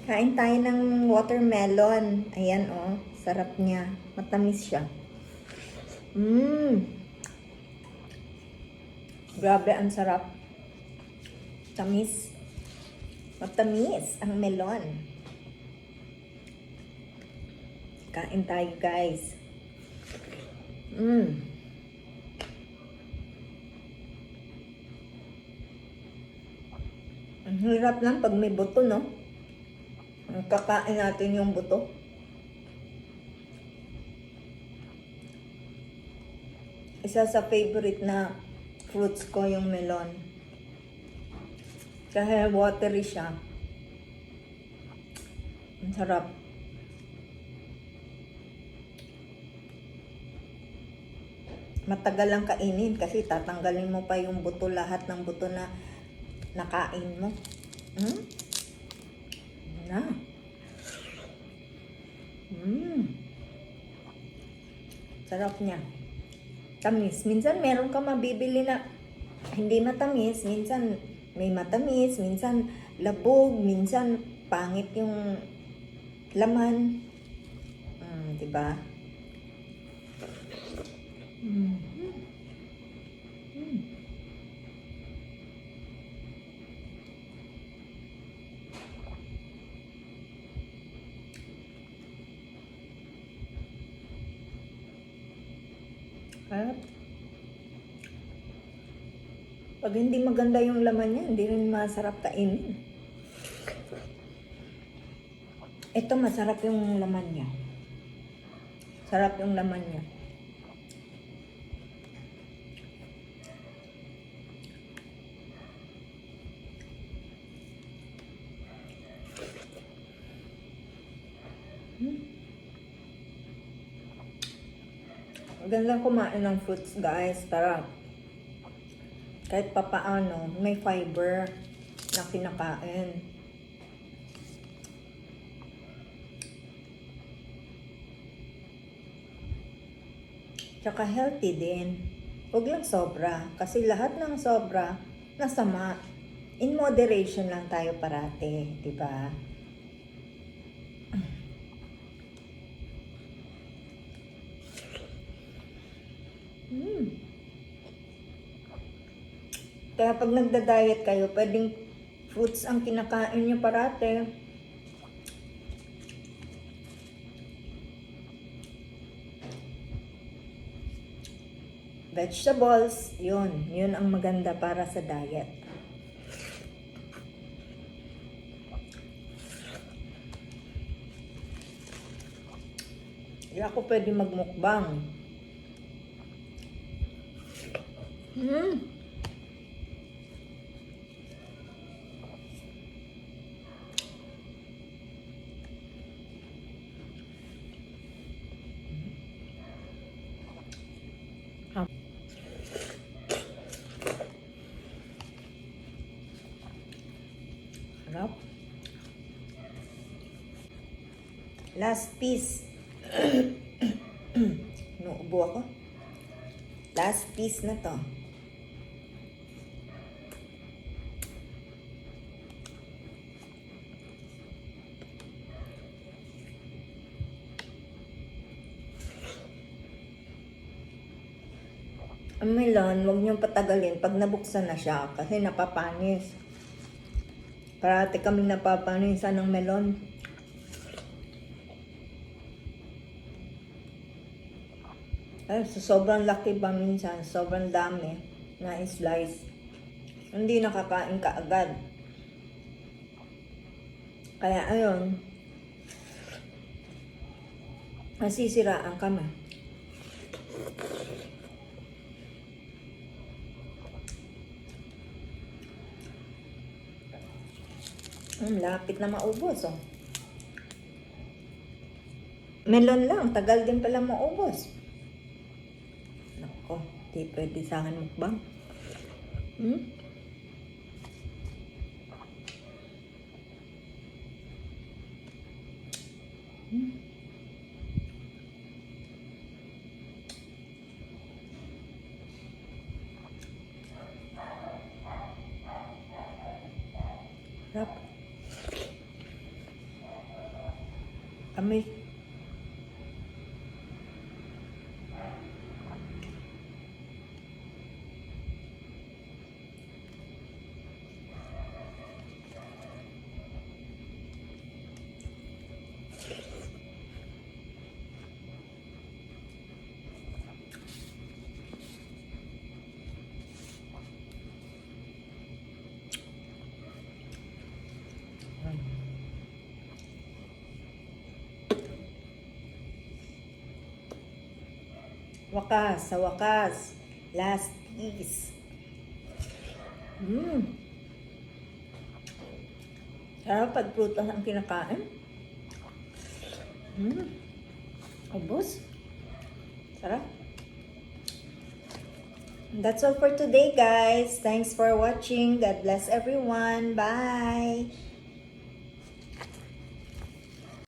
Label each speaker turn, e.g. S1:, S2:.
S1: Kain tayo ng watermelon. Ayan, oh. Sarap niya. Matamis siya. Grabe, ang sarap. Tamis. Matamis ang melon. Kain tayo, guys. Ang hirap lang pag may buto, no? Kakain natin yung buto. Isa sa favorite na fruits ko yung melon. Kahit watery siya. Ang sarap. Matagal lang kainin kasi tatanggalin mo pa yung buto, lahat ng buto na nakain mo. Na. Sarap niya. Tamis. Minsan meron ka mabibili na hindi matamis. Minsan may matamis. Minsan labog. Minsan pangit yung laman. Diba? Harap. Pag hindi maganda yung laman niya, hindi rin masarap kainin. Ito masarap yung laman niya. Sarap yung laman niya. Magandang kumain ng fruits, guys. Tara. Kahit papaano, may fiber na kinakain. Tsaka healthy din. Huwag lang sobra. Kasi lahat ng sobra, nasama. In moderation lang tayo parate. Diba? Kaya pag nagda-diet kayo, pwedeng fruits ang kinakain nyo parate. Vegetables, yun ang maganda para sa diet. Hindi ako pwede magmukbang. Harap. Last piece. Nuubo ako. Last piece na to. Ang melon, huwag niyong patagalin pag nabuksan na siya kasi napapanis. Parati kami napapanisan ng melon. Ay, sobrang laki pa minsan, sobrang dami na slice. Hindi nakakain ka agad. Kaya ayun, nasisiraan kami. Lapit na maubos, oh. Melon lang, tagal din pala maubos. Nako, di pwede sa akin mukbang. Sarap. Amoy. Wakas, sa wakas. Last piece. Sarap pag prutas ang kinakain. Ubos. Sarap. That's all for today, guys. Thanks for watching. God bless everyone. Bye.